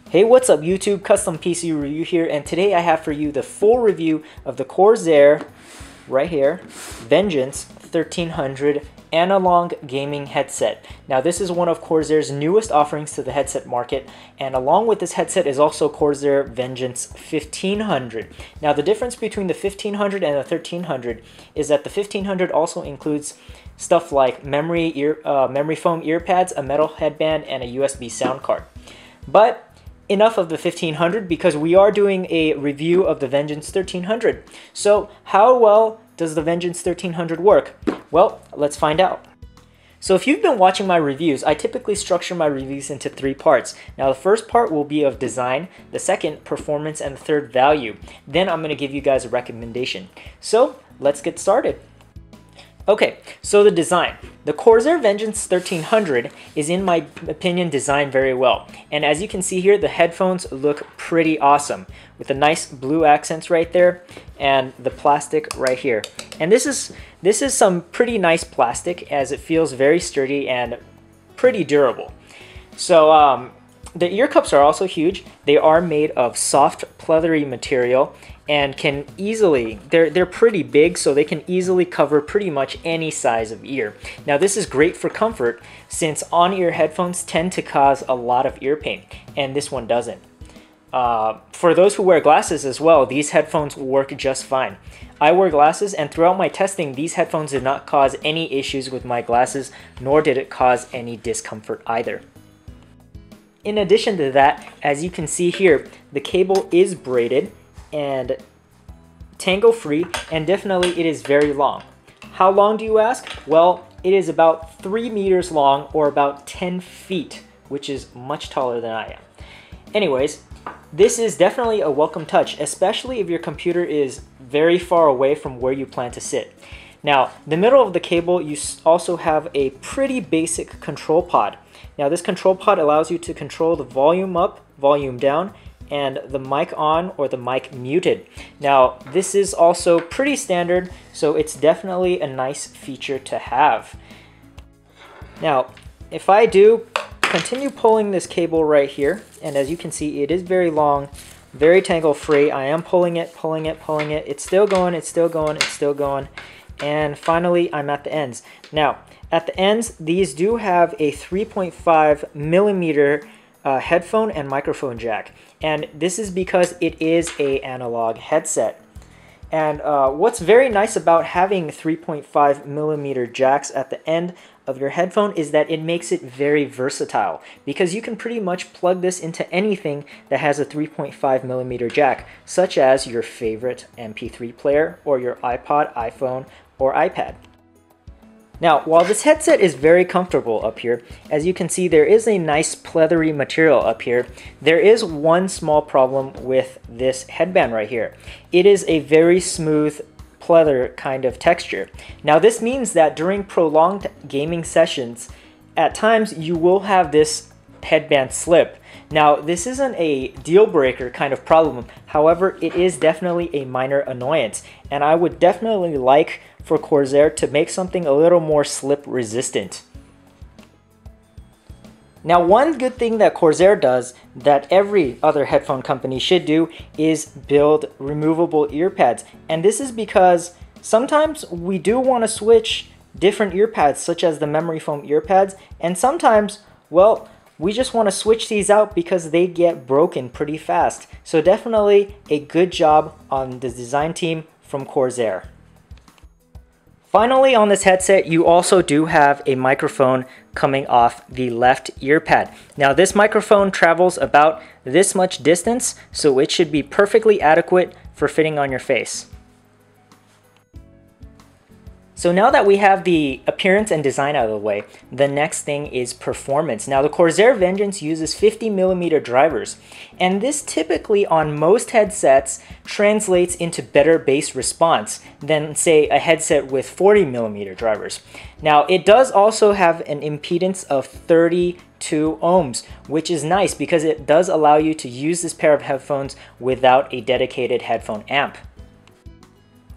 Hey, what's up YouTube? Custom PC Review here, and today I have for you the full review of the Corsair, right here, Vengeance 1300 analog gaming headset. Now this is one of Corsair's newest offerings to the headset market, and along with this headset is also Corsair Vengeance 1500. Now the difference between the 1500 and the 1300 is that the 1500 also includes stuff like memory foam ear pads, a metal headband, and a USB sound card. But enough of the 1500 because we are doing a review of the Vengeance 1300. So how well does the Vengeance 1300 work? Well, let's find out. So if you've been watching my reviews, I typically structure my reviews into 3 parts. Now the first part will be of design, the second performance, and the third value. Then I'm going to give you guys a recommendation. So let's get started. Okay, so the design. The Corsair Vengeance 1300 is, in my opinion, designed very well. And as you can see here, the headphones look pretty awesome with the nice blue accents right there and the plastic right here. And this is some pretty nice plastic, as it feels very sturdy and pretty durable. So the ear cups are also huge. They are made of soft, pleathery material and can easily, they're pretty big, so they can easily cover pretty much any size of ear. Now this is great for comfort since on-ear headphones tend to cause a lot of ear pain, and this one doesn't. For those who wear glasses as well, these headphones work just fine. I wear glasses, and throughout my testing, these headphones did not cause any issues with my glasses, nor did it cause any discomfort either. In addition to that, as you can see here, the cable is braided and tangle free, and definitely it is very long. How long do you ask? Well, it is about 3 meters long, or about 10 feet, which is much taller than I am. Anyways, this is definitely a welcome touch, especially if your computer is very far away from where you plan to sit. Now, the middle of the cable, you also have a pretty basic control pod. Now this control pod allows you to control the volume up, volume down, and the mic on or the mic muted. Now this is also pretty standard, so it's definitely a nice feature to have. Now if I do continue pulling this cable right here, and as you can see it is very long, very tangle free. I am pulling it, it's still going, it's still going, it's still going, and finally I'm at the ends. Now at the ends, these do have a 3.5 millimeter headphone and microphone jack, and this is because it is an analog headset. And what's very nice about having 3.5 millimeter jacks at the end of your headphone is that it makes it very versatile, because you can pretty much plug this into anything that has a 3.5 millimeter jack, such as your favorite MP3 player or your iPod, iPhone, or iPad. Now, while this headset is very comfortable up here, as you can see there is a nice pleathery material up here, there is one small problem with this headband right here. It is a very smooth pleather kind of texture. Now this means that during prolonged gaming sessions, at times you will have this headband slip. Now this isn't a deal breaker kind of problem, however it is definitely a minor annoyance, and I would definitely like for Corsair to make something a little more slip resistant. Now one good thing that Corsair does that every other headphone company should do is build removable ear pads, and this is because sometimes we do want to switch different ear pads, such as the memory foam ear pads, and sometimes, well, we just want to switch these out because they get broken pretty fast. So definitely a good job on the design team from Corsair. Finally, on this headset, you also do have a microphone coming off the left ear pad. Now this microphone travels about this much distance, so it should be perfectly adequate for fitting on your face. So now that we have the appearance and design out of the way, the next thing is performance. Now the Corsair Vengeance uses 50mm drivers, and this typically on most headsets translates into better bass response than, say, a headset with 40mm drivers. Now it does also have an impedance of 32 ohms, which is nice because it does allow you to use this pair of headphones without a dedicated headphone amp.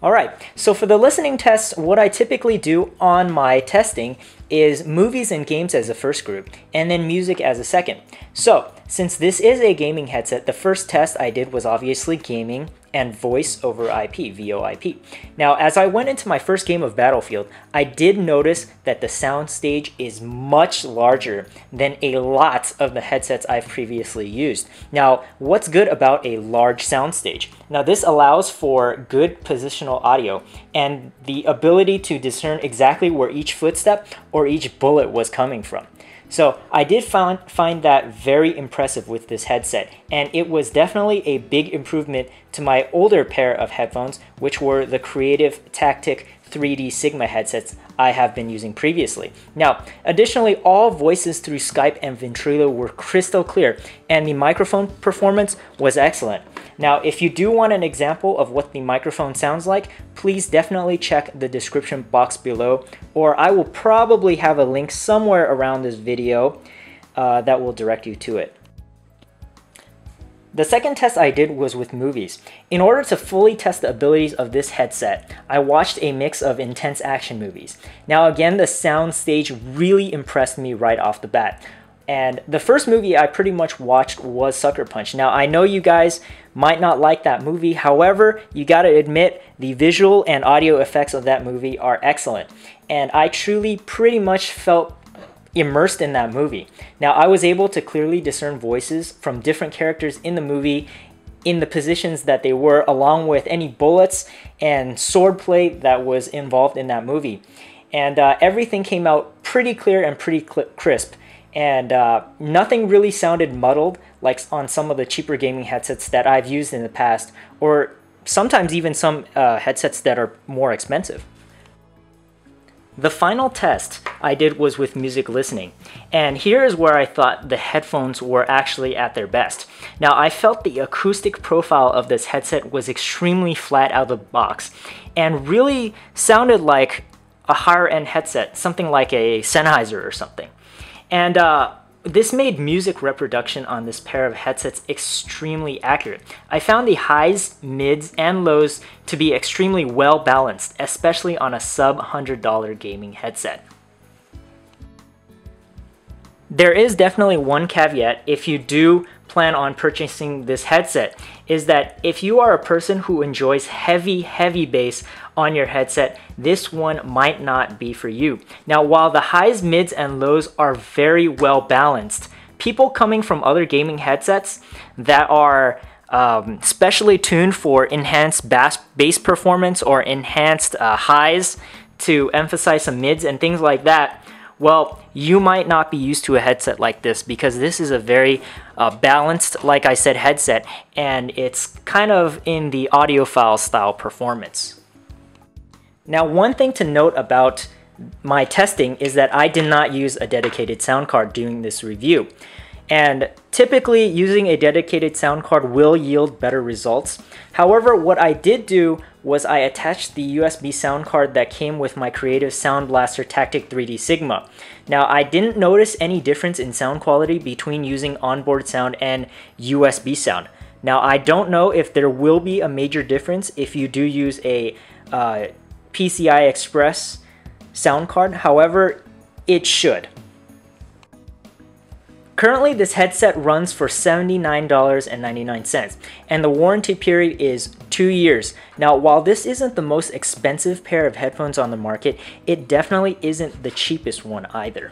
All right, so for the listening test, what I typically do on my testing is movies and games as a first group, and then music as a second. So, since this is a gaming headset, the first test I did was obviously gaming and voice over IP, VoIP. Now, as I went into my first game of Battlefield, I did notice that the sound stage is much larger than a lot of the headsets I've previously used. Now, what's good about a large sound stage? Now, this allows for good positional audio and the ability to discern exactly where each footstep or each bullet was coming from. So I did find that very impressive with this headset, and it was definitely a big improvement to my older pair of headphones, which were the Creative Tactic 3D Sigma headsets I have been using previously. Now, additionally, all voices through Skype and Ventrilo were crystal clear, and the microphone performance was excellent. Now, if you do want an example of what the microphone sounds like, please definitely check the description box below, or I will probably have a link somewhere around this video that will direct you to it. The second test I did was with movies. In order to fully test the abilities of this headset, I watched a mix of intense action movies. Now again, the sound stage really impressed me right off the bat. And the first movie I pretty much watched was Sucker Punch. Now I know you guys might not like that movie, however, you gotta admit the visual and audio effects of that movie are excellent. And I truly pretty much felt immersed in that movie. Now, I was able to clearly discern voices from different characters in the movie in the positions that they were, along with any bullets and swordplay that was involved in that movie. And everything came out pretty clear and pretty crisp. And nothing really sounded muddled like on some of the cheaper gaming headsets that I've used in the past, or sometimes even some headsets that are more expensive. The final test I did was with music listening, and here is where I thought the headphones were actually at their best. Now, I felt the acoustic profile of this headset was extremely flat out of the box and really sounded like a higher end headset, something like a Sennheiser or something. And this made music reproduction on this pair of headsets extremely accurate. I found the highs, mids, and lows to be extremely well balanced, especially on a sub-$100 gaming headset. There is definitely one caveat if you do plan on purchasing this headset, is that if you are a person who enjoys heavy bass on your headset, this one might not be for you. Now, while the highs, mids, and lows are very well balanced, people coming from other gaming headsets that are specially tuned for enhanced bass performance or enhanced highs to emphasize some mids and things like that, well, you might not be used to a headset like this, because this is a very balanced, like I said, headset, and it's kind of in the audiophile style performance. Now, one thing to note about my testing is that I did not use a dedicated sound card during this review. And typically, using a dedicated sound card will yield better results. However, what I did do was I attached the USB sound card that came with my Creative Sound Blaster Tactic 3D Sigma. Now, I didn't notice any difference in sound quality between using onboard sound and USB sound. Now, I don't know if there will be a major difference if you do use a PCI Express sound card. However, it should. Currently, this headset runs for $79.99, and the warranty period is 2 years. Now, while this isn't the most expensive pair of headphones on the market, it definitely isn't the cheapest one either.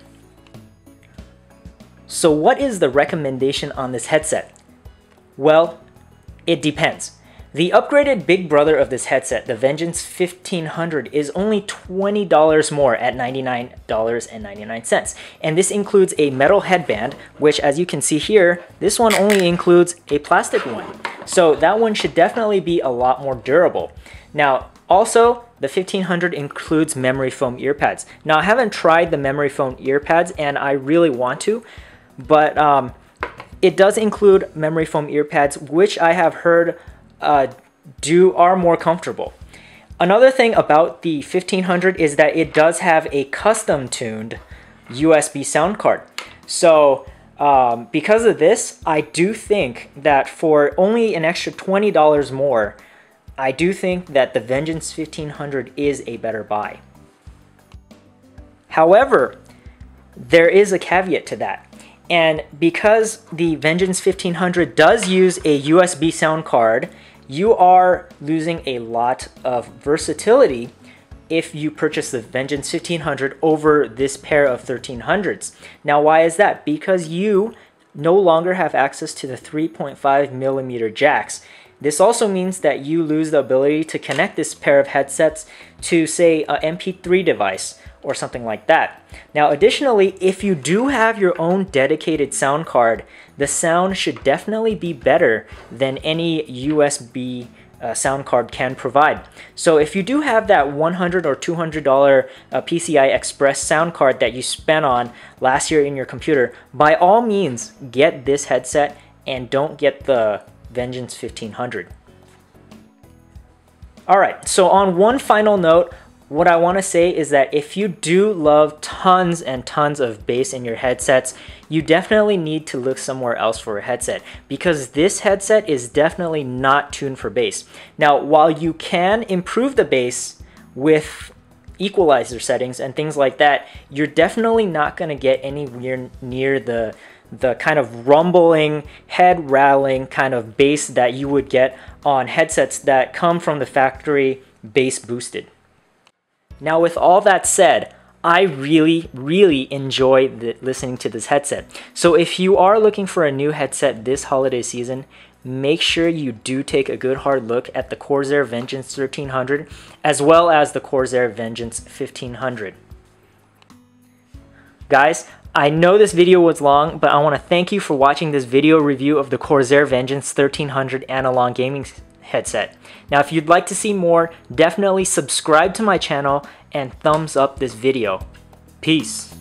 So what is the recommendation on this headset? Well, it depends. The upgraded big brother of this headset, the Vengeance 1500, is only $20 more at $99.99. And this includes a metal headband, which, as you can see here, this one only includes a plastic one. So that one should definitely be a lot more durable. Now, also, the 1500 includes memory foam earpads. Now, I haven't tried the memory foam earpads, and I really want to, but it does include memory foam earpads, which I have heard are more comfortable. Another thing about the 1500 is that it does have a custom tuned USB sound card. So because of this, I do think that for only an extra $20 more, I do think that the Vengeance 1500 is a better buy. However, there is a caveat to that. And because the Vengeance 1500 does use a USB sound card, you are losing a lot of versatility if you purchase the Vengeance 1500 over this pair of 1300s. Now, why is that? Because you no longer have access to the 3.5mm jacks. This also means that you lose the ability to connect this pair of headsets to, say, an MP3 device or something like that. Now, additionally, if you do have your own dedicated sound card, the sound should definitely be better than any USB sound card can provide. So if you do have that $100 or $200 PCI Express sound card that you spent on last year in your computer, by all means, get this headset and don't get the Vengeance 1500. Alright, so on one final note, what I want to say is that if you do love tons and tons of bass in your headsets, you definitely need to look somewhere else for a headset, because this headset is definitely not tuned for bass. Now, while you can improve the bass with equalizer settings and things like that, you're definitely not going to get anywhere near the kind of rumbling, head rattling kind of bass that you would get on headsets that come from the factory bass boosted. Now, with all that said, I really enjoy listening to this headset. So if you are looking for a new headset this holiday season, make sure you do take a good hard look at the Corsair Vengeance 1300 as well as the Corsair Vengeance 1500. Guys, I know this video was long, but I want to thank you for watching this video review of the Corsair Vengeance 1300 analog gaming headset. Now, if you'd like to see more, definitely subscribe to my channel and thumbs up this video. Peace.